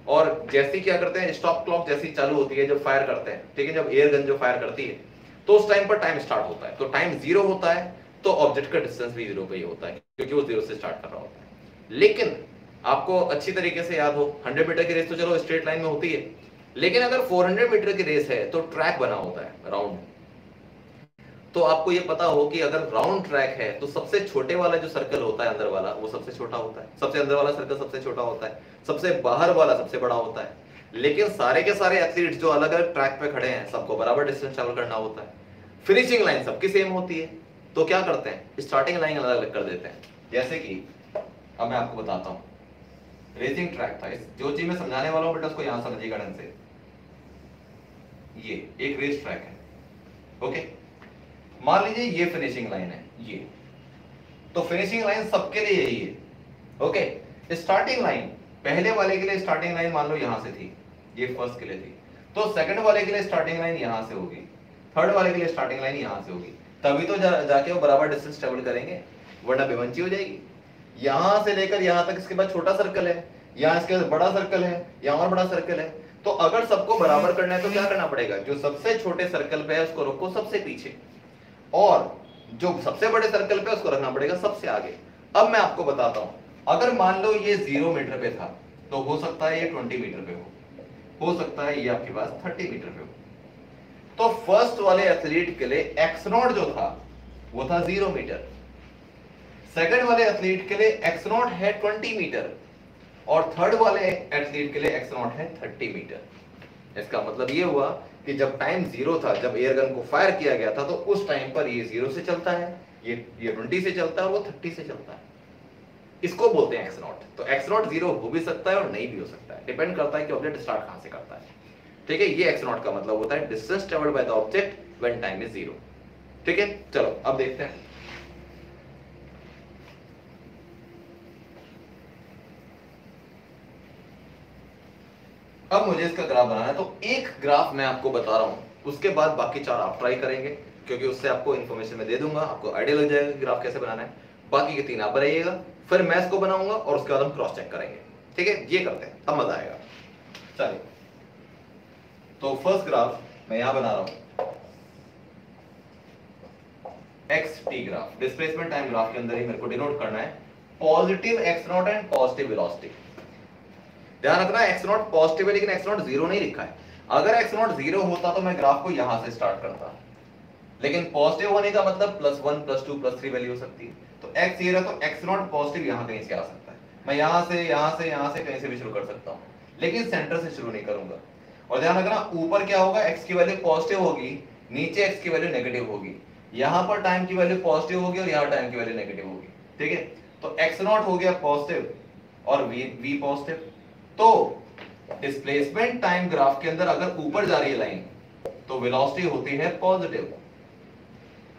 और जैसे क्या करते हैं, स्टॉप क्लॉक जैसी चालू होती है जब फायर करते हैं, ठीक है, जब एयर गन जो फायर करती है तो उस टाइम पर टाइम स्टार्ट होता है, तो टाइम जीरो होता है तो ऑब्जेक्ट का डिस्टेंस भी जीरो पे ही होता है, क्योंकि वो जीरो से स्टार्ट कर रहा होता है। लेकिन आपको अच्छी तरीके से याद हो, 100 मीटर की रेस तो चलो स्ट्रेट लाइन में होती है, लेकिन अगर 400 मीटर की रेस है तो ट्रैक बना होता है राउंड। तो आपको ये पता हो कि अगर राउंड ट्रैक है तो सबसे छोटे वाला जो सर्कल होता है अंदर वाला, वो सबसे छोटा होता है, सबसे अंदर वाला सर्कल सबसे छोटा होता है, सबसे बाहर वाला सबसे बड़ा होता है। लेकिन सारे के सारे एथलीट्स जो अलग अलग ट्रैक पे खड़े हैं, सबको बराबर डिस्टेंस ट्रैवल करना होता है। फिनिशिंग लाइन सबकी सेम होती है, तो क्या करते हैं, स्टार्टिंग लाइन अलग अलग कर देते हैं। जैसे कि अब मैं आपको बताता हूँ, रेसिंग ट्रैक था, जो चीज मैं समझाने वाला हूँ बेटा उसको यहां समझिएगा ढंग से। ये एक रेस ट्रैक है, ओके, मान लीजिए ये फिनिशिंग लाइन है, ये तो फिनिशिंग लाइन सबके लिए यही है, ओके। स्टार्टिंग लाइन पहले वाले के लिए स्टार्टिंग लाइन मान लो यहां से थी, ये फर्स्ट के लिए थी, तो सेकंड वाले के लिए स्टार्टिंग लाइन यहां से होगी, थर्ड वाले के लिए स्टार्टिंग लाइन यहां से होगी, तभी तो जाके वो बराबर डिस्टेंस ट्रेवल करेंगे, वरना बेमंची हो जाएगी। यहां से लेकर यहां तक इसके बाद छोटा सर्कल है, यहां इसके बाद बड़ा सर्कल है, यहां और बड़ा सर्कल है, तो अगर सबको बराबर करना है तो क्या करना पड़ेगा, जो सबसे छोटे सर्कल पे है उसको रखो सबसे पीछे, और जो सबसे बड़े सर्कल पे उसको रखना पड़ेगा सबसे आगे। अब मैं आपको बताता हूं, अगर मान लो ये 0 मीटर पे था तो हो सकता है ये 20 मीटर पे हो सकता है ये आपके पास 30 मीटर पे हो। तो फर्स्ट वाले एथलीट के लिए एक्स नॉट जो था वो था 0 मीटर, सेकंड वाले एथलीट के लिए एक्स नॉट है 20 मीटर, और थर्ड वाले एथलीट के लिए एक्स नॉट है 30 मीटर। इसका मतलब ये हुआ कि जब टाइम जीरो था, जब एयर गन को फायर किया गया था, तो उस टाइम पर ये 0 से चलता है, ये 20 से चलता है, और वो 30 से चलता है। इसको बोलते हैं एक्स नॉट। तो एक्स नॉट 0 हो भी सकता है और नहीं भी हो सकता है, डिपेंड करता है कि ऑब्जेक्ट स्टार्ट कहां से करता है। ठीक है, ये एक्स नॉट का मतलब होता है distance travelled by the object when time is 0। ठीक है, चलो अब देखते हैं। अब मुझे इसका ग्राफ बनाना है, तो एक ग्राफ मैं आपको बता रहा हूं, उसके बाद बाकी 4 आप ट्राई करेंगे, क्योंकि उससे आपको इन्फॉर्मेशन मैं दे दूंगा, आपको आइडिया लग जाएगा कि ग्राफ कैसे बनाना है। बाकी के 3 आप बनाइएगा, फिर मैं इसको बनाऊंगा और उसके बाद हम क्रॉस चेक करेंगे। ठीक है, ये करते हैं, तब मजा आएगा। चलिए, तो फर्स्ट ग्राफ मैं यहां बना रहा हूं, x T graph, displacement time graph के अंदर ही मेरे को डिनोट करना है positive x not and positive velocity. ध्यान रखना, एक्स नॉट पॉजिटिव है लेकिन एक्स नॉट 0 नहीं लिखा है। अगर एक्स नॉट 0 होता तो मैं ग्राफ को यहां से स्टार्ट करता, लेकिन पॉजिटिव होने का मतलब +1 +2 +3 वैल्यू हो सकती है। तो एक्स ये रहा, तो एक्स नॉट पॉजिटिव यहां कहीं से आ सकता है, मैं यहां से कहीं से भी शुरू कर सकता हूं, लेकिन सेंटर से शुरू नहीं करूंगा। और ध्यान रखना, ऊपर क्या होगा, एक्स की वैल्यू पॉजिटिव होगी, नीचे एक्स की वैल्यू नेगेटिव होगी, यहां पर टाइम की वैल्यू पॉजिटिव होगी और यहां टाइम की वैल्यू नेगेटिव होगी। ठीक है, तो एक्स नॉट हो गया पॉजिटिव और वी पॉजिटिव, तो डिस्प्लेसमेंट टाइम ग्राफ के अंदर अगर ऊपर जा रही है लाइन तो वेलोसिटी होती है पॉजिटिव,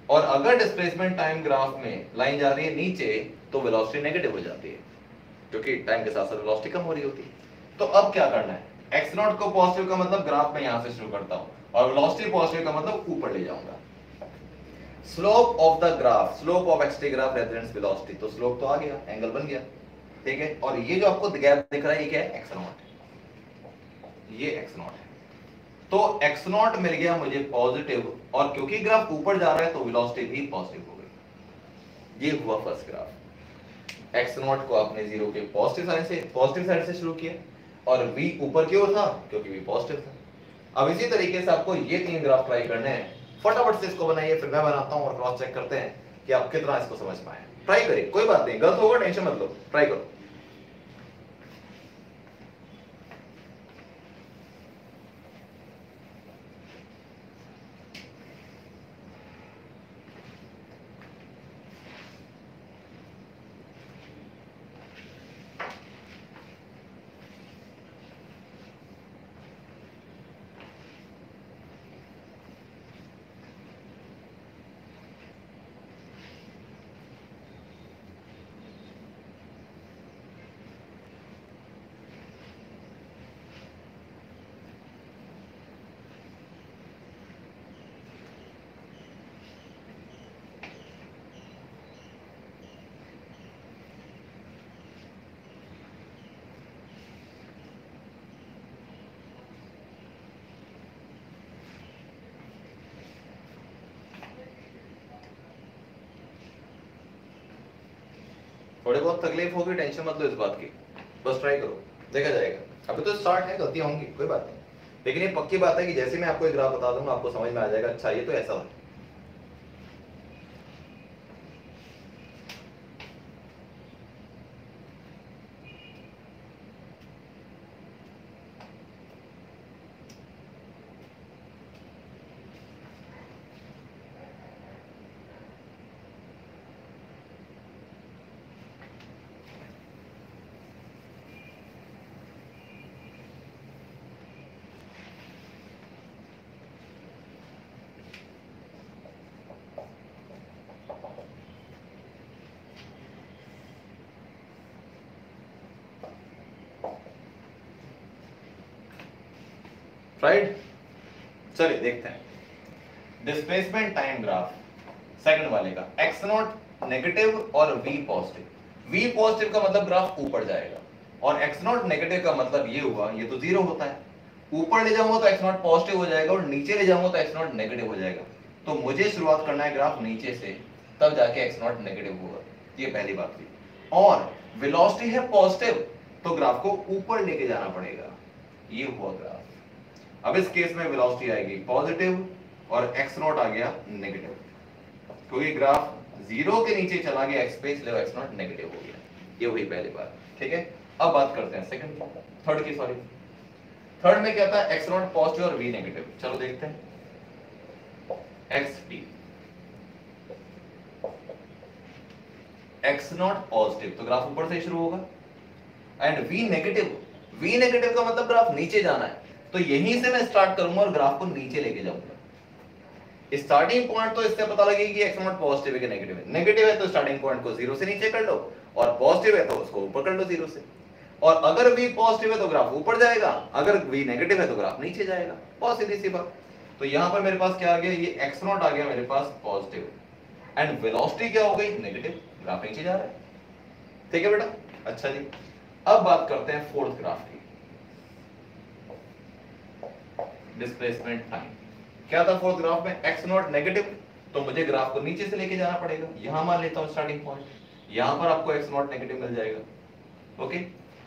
और अगर डिस्प्लेसमेंट टाइम ग्राफ में लाइन जा रही है नीचे तो वेलोसिटी नेगेटिव हो जाती है, क्योंकि टाइम के साथ साथ वेलोसिटी कम हो रही होती है। तो अब क्या करना है, एक्स नॉट को पॉजिटिव का मतलब ग्राफ में यहां से शुरू करता हूं, और वेलोसिटी पॉजिटिव का मतलब ऊपर ले जाऊंगा। Slope of the graph, slope of x graph reference velocity, तो स्लोप तो आ गया, एंगल बन गया, ठीक है। और ये जो आपको गैप दिख रहा है ये क्या है, एक्स नॉट, ये एक्स नॉट है। तो एक्स नॉट मिल गया मुझे पॉजिटिव, और क्योंकि ग्राफ ऊपर जा रहा है तो वेलोसिटी भी पॉजिटिव हो गई। ये हुआ फर्स्ट ग्राफ। एक्स नॉट को आपने जीरो के पॉजिटिव साइड से शुरू किया, और v ऊपर की ओर था क्योंकि v पॉजिटिव था। अब इसी तरीके से आपको ये 3 ग्राफ ट्राई करने हैं, फटाफट से इसको बनाइए, फिर मैं बनाता हूं और क्रॉस चेक करते हैं कि आप कितना इसको समझ पाए। ट्राई करिए, कोई बात नहीं, गलत होगा टेंशन मत लो, ट्राई करो। थोड़े बहुत तकलीफ होगी, टेंशन मत लो इस बात की, बस ट्राई करो, देखा जाएगा। अभी तो स्टार्ट है, गलतियां होंगी, कोई बात नहीं, लेकिन ये पक्की बात है कि जैसे मैं आपको एक ग्राफ बता दूंगा आपको समझ में आ जाएगा, अच्छा ये तो ऐसा है। राइट, चलिए देखते हैं डिस्प्लेसमेंट टाइम ग्राफ सेकंड वाले का, एक्स नॉट नेगेटिव और v पॉजिटिव। v पॉजिटिव का मतलब ग्राफ ऊपर जाएगा, और एक्स नॉट नेगेटिव का मतलब ये हुआ, ये तो जीरो होता है, ऊपर ले जाऊंगा तो एक्स नॉट पॉजिटिव हो जाएगा, और नीचे ले जाऊंगा तो एक्स नॉट नेगेटिव हो जाएगा। तो मुझे शुरुआत करना है ग्राफ नीचे से, तब जाके एक्स नॉट नेगेटिव होगा, ये पहली बात हुई। और वेलोसिटी है पॉजिटिव, तो ग्राफ को ऊपर लेके जाना पड़ेगा, ये हुआ ग्राफ। अब इस केस में वेलोसिटी आएगी पॉजिटिव और एक्स नॉट आ गया नेगेटिव, क्योंकि ग्राफ जीरो के नीचे चला गया एक्स पे, इसलिए एक्स नॉट नेगेटिव हो गया, ये हुई पहली बात, ठीक है। अब बात करते हैं सेकंड की, थर्ड की, सॉरी थर्ड में क्या था, एक्स नॉट पॉजिटिव और वी नेगेटिव। चलो देखते हैं, x p x not positive तो ग्राफ ऊपर से शुरू होगा, and v negative, v negative का मतलब ग्राफ नीचे जाना है, तो यहीं से मैं स्टार्ट करूंगा और ग्राफ को नीचे लेके जाऊंगा। स्टार्टिंग पॉइंट तो इससे पता लगेगा कि एक्स नॉट पॉजिटिव है कि नेगेटिव है। नेगेटिव है तो स्टार्टिंग पॉइंट को जीरो से नीचे कर लो, और पॉजिटिव है तो उसको ऊपर कर लो जीरो से। और अगर v पॉजिटिव है तो ग्राफ ऊपर जाएगा, अगर v नेगेटिव है तो ग्राफ नीचे जाएगा, बहुत सीधी सी बात। तो यहां पर मेरे पास क्या आ गया, ये एक्स नॉट आ गया मेरे पास पॉजिटिव, एंड वेलोसिटी क्या हो गई नेगेटिव, ग्राफ नीचे जा रहा है, ठीक है बेटा। अच्छा जी, अब बात करते हैं फोर्थ ग्राफ की, डिस्प्लेसमेंट टाइम। क्या था फोर्थ ग्राफ में, एक्स नॉट नेगेटिव, तो मुझे ग्राफ को नीचे से लेके जाना पड़ेगा, यहां मान लेता हूं स्टार्टिंग पॉइंट, यहां पर आपको एक्स नॉट नेगेटिव मिल जाएगा, ओके।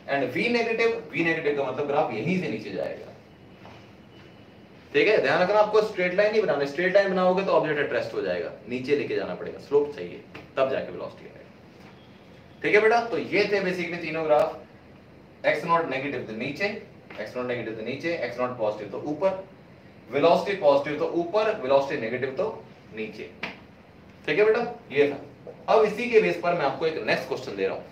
एंड वी नेगेटिव का मतलब ग्राफ यहीं से नीचे जाएगा, ठीक है। ध्यान रखना, आपको स्ट्रेट लाइन नहीं बनाना, स्ट्रेट लाइन बनाओगे तो ऑब्जेक्ट एट रेस्ट हो जाएगा, नीचे लेके जाना पड़ेगा, स्लोप चाहिए, तब जाके वेलोसिटी आएगा, ठीक है बेटा। तो ये थे बेसिकली तीनों ग्राफ, एक्स नॉट नेगेटिव तो नीचे, एक्स नॉट नेगेटिव तो नीचे, एक्स नॉट पॉजिटिव तो ऊपर, वेलोसिटी पॉजिटिव तो ऊपर, वेलोसिटी नेगेटिव तो नीचे, ठीक है बेटा, ये था। अब इसी के बेस पर मैं आपको एक नेक्स्ट क्वेश्चन दे रहा हूं।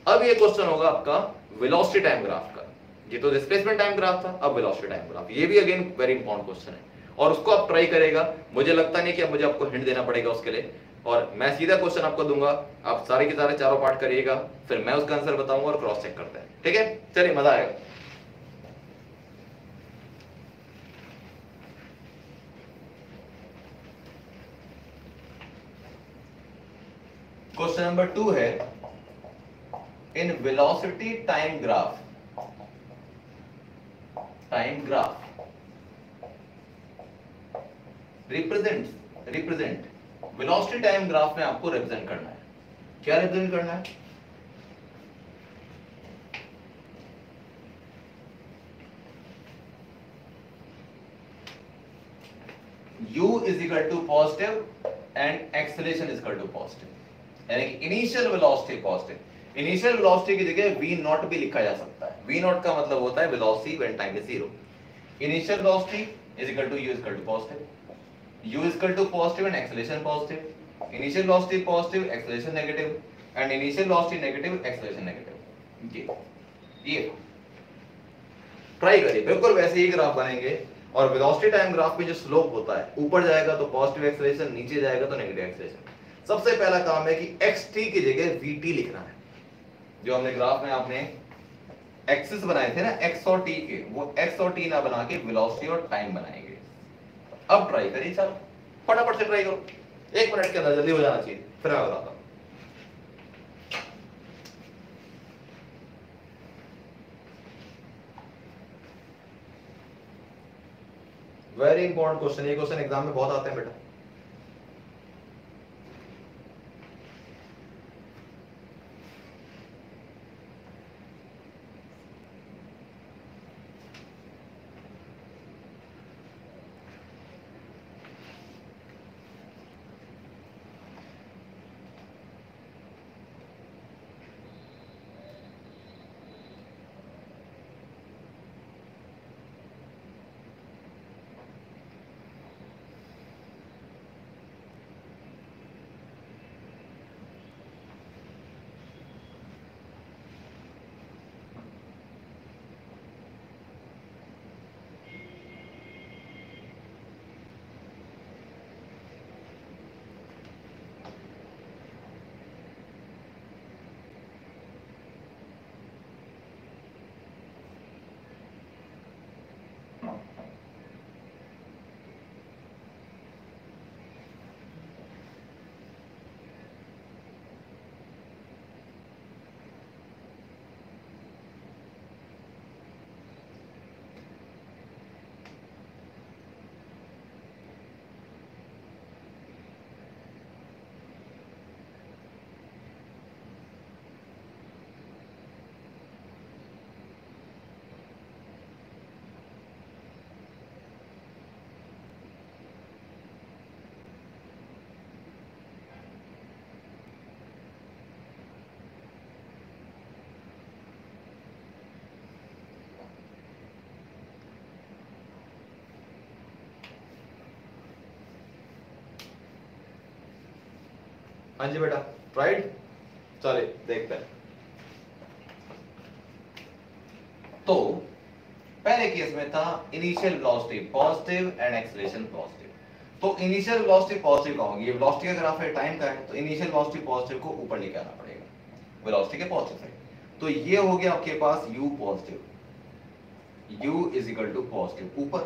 अब ये क्वेश्चन होगा आपका वेलोसिटी टाइम ग्राफ का, ये तो डिस्प्लेसमेंट टाइम ग्राफ था, अब वेलोसिटी टाइम ग्राफ। ये भी अगेन वेरी इंपॉर्टेंट क्वेश्चन है और उसको आप ट्राई करेगा। मुझे लगता नहीं कि अब मुझे आपको हिंट देना पड़ेगा उसके लिए, और मैं सीधा क्वेश्चन आपको दूंगा, आप सारे के सारे चारों पार्ट करिएगा, फिर मैं उसका आंसर बताऊंगा और क्रॉस चेक करते हैं। ठीक है, चलिए मजा आएगा। क्वेश्चन नंबर 2 है, in velocity time graph represent velocity time graph में आपको रिप्रेजेंट करना है। क्या रिप्रेजेंट करना है? u is equal to positive and acceleration is equal to positive, यानी कि initial velocity positive, initial velocity की जगह v नॉट भी लिखा जा सकता है। v नॉट का मतलब होता है velocity when time is 0। Initial velocity is equal to u is equal to positive, u is equal to positive and acceleration positive, initial velocity positive, acceleration negative, and initial velocity negative, acceleration negative. ये try करिए, बिल्कुल वैसे ही graph बनेंगे। और velocity time graph में जो slope होता है, ऊपर जाएगा तो पॉजिटिव एक्सेलरेशन, नीचे जाएगा तो नेगेटिव एक्सेलरेशन। सबसे पहला काम है कि xt की जगह vt लिखना है। जो हमने ग्राफ में आपने एक्सिस बनाए थे ना x और t के, वो x और t ना बना के वेलोसिटी और टाइम बनाएंगे। अब ट्राई करिए, चलो फटाफट से ट्राई करो, 1 मिनट के अंदर जल्दी हो जाना चाहिए, फिर मैं बताता हूं। वेरी इंपॉर्टेंट क्वेश्चन, ये क्वेश्चन एग्जाम में बहुत आते हैं बेटा। हाँ जी बेटा, राइट, चलिए देखते हैं। तो पहले केस में था initial velocity positive and acceleration positive. तो इनिशियल वेलोसिटी पॉजिटिव का होगी, ये वेलोसिटी का ग्राफ है, टाइम का है, तो इनिशियल वेलोसिटी पॉजिटिव को ऊपर लेके आना पड़ेगा वेलोसिटी के पॉजिटिव साइड। तो ये हो गया आपके पास u positive, u is equal to positive ऊपर,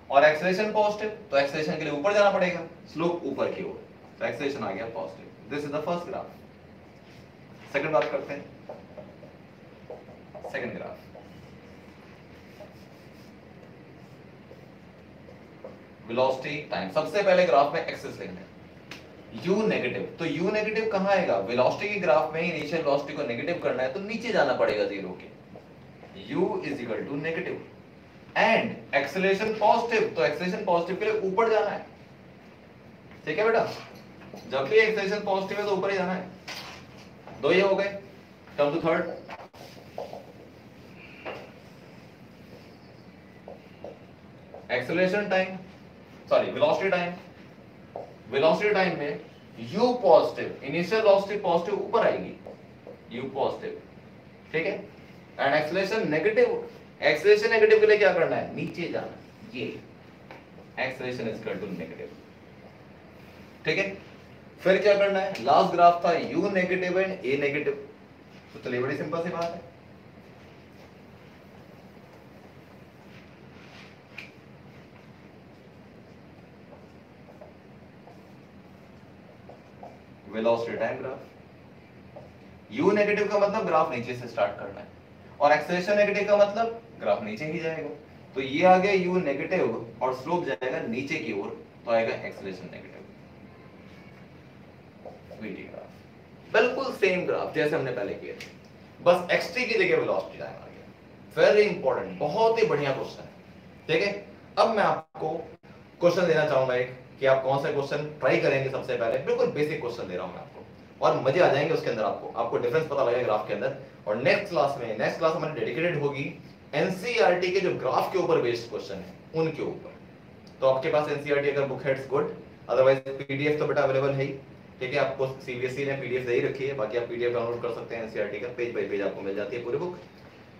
और एक्सेलरेशन पॉजिटिव, तो एक्सेलरेशन के लिए ऊपर जाना पड़ेगा, स्लोप ऊपर की ओर, तो एक्सेलरेशन आ गया positive. This is the first graph. Second बात करते हैं, सेकंड ग्राफ। वेलोसिटी टाइम, सबसे पहले ग्राफ में एक्सिस लिखना है, u नेगेटिव, तो u नेगेटिव कहां आएगा? वेलोसिटी के ग्राफ में इनिशियल वेलोसिटी को नेगेटिव करना है तो नीचे जाना पड़ेगा 0 के, u is equal to negative, and acceleration positive, तो एक्सेलरेशन पॉजिटिव के लिए ऊपर जाना है। ठीक है बेटा, जब भी एक्सेलरेशन पॉजिटिव है तो ऊपर ही जाना है। दो ये हो गए, come to third. Acceleration time, sorry velocity time, velocity time में u positive, initial velocity positive ऊपर आएगी, u पॉजिटिव, ठीक है। एंड एक्सेलरेशन नेगेटिव के लिए क्या करना है, नीचे जाना, ये acceleration is equal to negative. ठीक है, फिर क्या करना है, लास्ट ग्राफ था u negative and a negative, तो चलिए बड़ी सिंपल सी बात है, velocity time graph. u negative का मतलब ग्राफ नीचे से स्टार्ट करना है, और एक्सेलरेशन नेगेटिव का मतलब ग्राफ नीचे ही जाएगा। तो ये आ गया u नेगेटिव और स्लोप जाएगा नीचे की ओर, तो आएगा एक्सेलरेशन नेगेटिव। बिल्कुल सेम ग्राफ जैसे हमने पहले किए थे, बस xt की जगह वेलोसिटी टाइम आ गया। वेरी इंपॉर्टेंट, बहुत ही बढ़िया क्वेश्चन है। ठीक है, अब मैं आपको क्वेश्चन देना चाहूंगा एक, कि आप कौन सा क्वेश्चन ट्राई करेंगे। सबसे पहले बिल्कुल बेसिक क्वेश्चन दे रहा हूं मैं आपको, और मजे आ जाएंगे उसके अंदर, आपको डिफरेंस पता लगेगा ग्राफ के अंदर। और नेक्स्ट क्लास हमारी डेडिकेटेड होगी एनसीईआरटी के जो ग्राफ के ऊपर बेस्ड क्वेश्चन है उनके ऊपर। तो आपके पास एनसीईआरटी अगर बुक है इट्स गुड, अदरवाइज पीडीएफ तो बेटा अवेलेबल है ही। ठीक है, आपको सीबीएसई ने पीडीएफ दे ही रखी है, बाकी आप पीडीएफ डाउनलोड कर सकते हैं एनसीईआरटी का, पेज बाय पेज आपको मिल जाती है पूरी बुक।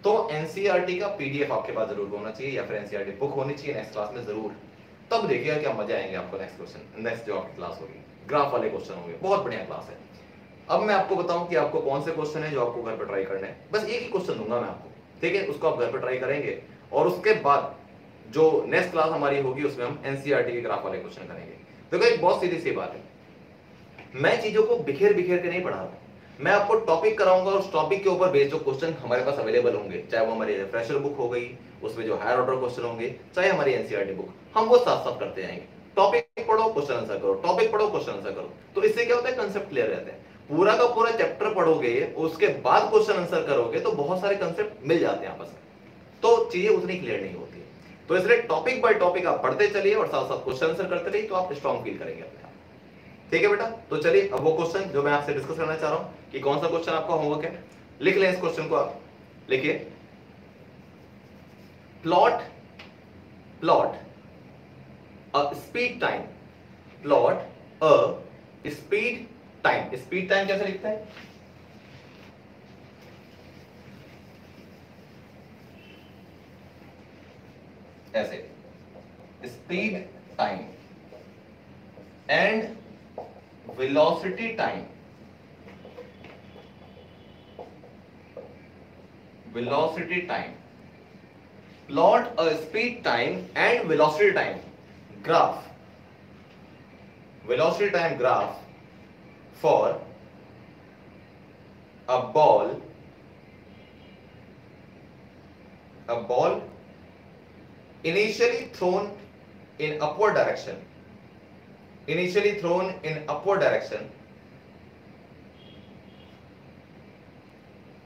तो एनसीईआरटी का पीडीएफ आपके पास जरूर होना चाहिए, या फिर एनसीईआरटी बुक होनी चाहिए नेक्स्ट क्लास में जरूर। तब देखिएगा क्या मजा आएंगे आपको। नेक्स्ट जो आपकी क्लास होगी ग्राफ वाले क्वेश्चन होंगे, बहुत बढ़िया क्लास है। अब मैं आपको बताऊं कि आपको कौन से क्वेश्चन है जो आपको घर पर ट्राई करने हैं। बस एक ही क्वेश्चन दूंगा मैं आपको, ठीक है, उसको आप घर पर ट्राई करेंगे, और उसके बाद जो नेक्स्ट क्लास हमारी होगी उसमें हम एनसीईआरटी के ग्राफ वाले क्वेश्चन करेंगे। देखो एक बहुत सीधी सी बात है, मैं चीजों को बिखेर बिखेर के नहीं पढ़ा रहा, मैं आपको टॉपिक कराऊंगा, और उस टॉपिक के ऊपर बेस्ड जो क्वेश्चन हमारे पास अवेलेबल होंगे, चाहे वो हमारी रिफ्रेशर बुक हो गई, उसमें जो हायर ऑर्डर क्वेश्चन होंगे, चाहे हमारी एनसीईआरटी बुक, हम वो साथ साथ करते जाएंगे। टॉपिक पढ़ो, क्वेश्चन आंसर करो, टॉपिक पढ़ो, क्वेश्चन आंसर करो। तो इससे क्या होता है, कंसेप्ट क्लियर रहते हैं। पूरा का पूरा चैप्टर पढ़ोगे, उसके बाद क्वेश्चन आंसर करोगे, तो बहुत सारे कंसेप्ट मिल जाते हैं आपस में, तो चीजें उतनी क्लियर नहीं होती है। तो इसलिए टॉपिक बाय टॉपिक आप पढ़ते चलिए और साथ साथ क्वेश्चन आंसर करते रहिए, तो आप स्ट्रॉन्ग फील करेंगे अपने आप। ठीक है बेटा, तो चलिए अब वो क्वेश्चन जो मैं आपसे डिस्कस करना चाह रहा हूं कि कौन सा क्वेश्चन आपका होमवर्क है, लिख लें इस क्वेश्चन को। आप लिखिए, plot a speed time, plot a speed time. Speed time कैसे लिखते हैं, ऐसे, speed time and velocity time, plot a speed time and velocity time graph, for a ball initially thrown in upward direction,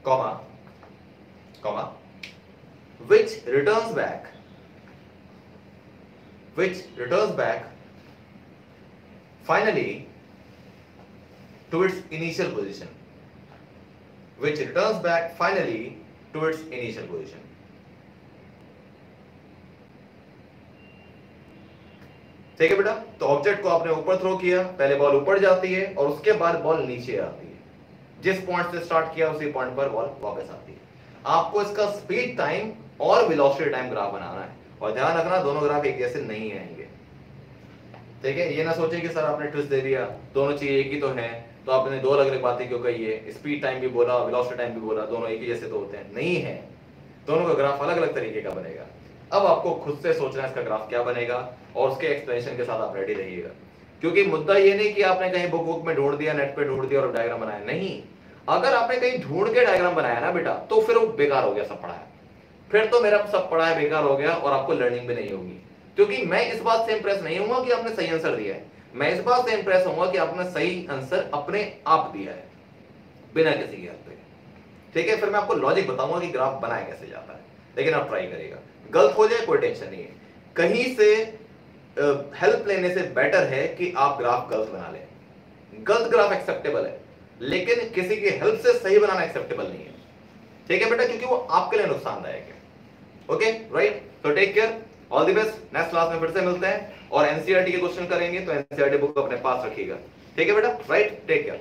comma, which returns back finally to its initial position, ठीक है बेटा। तो object को आपने ऊपर throw किया, पहले ball ऊपर जाती है और उसके बाद बॉल नीचे आती है, जिस पॉइंट से स्टार्ट किया उसी पॉइंट पर बॉल वापस आती है। आपको इसका स्पीड टाइम और वेलोसिटी टाइम ग्राफ बनाना है, और ध्यान रखना दोनों ग्राफ एक जैसे नहीं आएंगे। ठीक है, ये ना सोचे कि सर आपने ट्विस्ट दे दिया, दोनों चीजें एक ही तो हैं, तो आपने दो अलग अलग बातें क्यों कही है, स्पीड टाइम भी बोला, वेलोसिटी टाइम भी बोला, दोनों एक ही जैसे तो होते हैं, नहीं है, दोनों का ग्राफ अलग अलग तरीके का बनेगा। अब आपको खुद से सोचना है इसका ग्राफ क्या बनेगा, और उसके एक्सप्लेनेशन के साथ आप रेडी रहिएगा, क्योंकि मुद्दा ये नहीं कि आपने कहीं बुक में ढूंढ दिया, नेट पे ढूंढ दिया और डायग्राम बनाया, नहीं। अगर आपने कहीं ढूंढ के डायग्राम बनाया ना बेटा, तो फिर वो बेकार हो गया सब पढ़ाया, फिर तो मेरा सब पढ़ाया बेकार हो गया और आपको लर्निंग भी नहीं होगी। क्योंकि मैं इस बात से इंप्रेस नहीं हुआ कि आपने सही आंसर दिया है, मैं इस बात से इंप्रेस हुआ कि आपने सही आंसर अपने आप दिया है, बिना किसी हेल्प के। ठीक है, फिर मैं आपको लॉजिक बताऊंगा कि ग्राफ बनाया कैसे जाता है, लेकिन आप ट्राई करिएगा। गलत हो जाए कोई टेंशन नहीं है, कहीं से हेल्प लेने से बेटर है कि आप ग्राफ गलत बना लें। गलत ग्राफ एक्सेप्टेबल है, लेकिन किसी की हेल्प से सही बनाना एक्सेप्टेबल नहीं है। ठीक है बेटा, क्योंकि वो आपके लिए नुकसानदायक है। ओके राइट, तो take care, all the best. Next class में फिर से मिलते हैं और एनसीईआरटी के क्वेश्चन करेंगे, तो एनसीईआरटी बुक अपने पास रखिएगा। ठीक है बेटा, राइट, टेक केयर।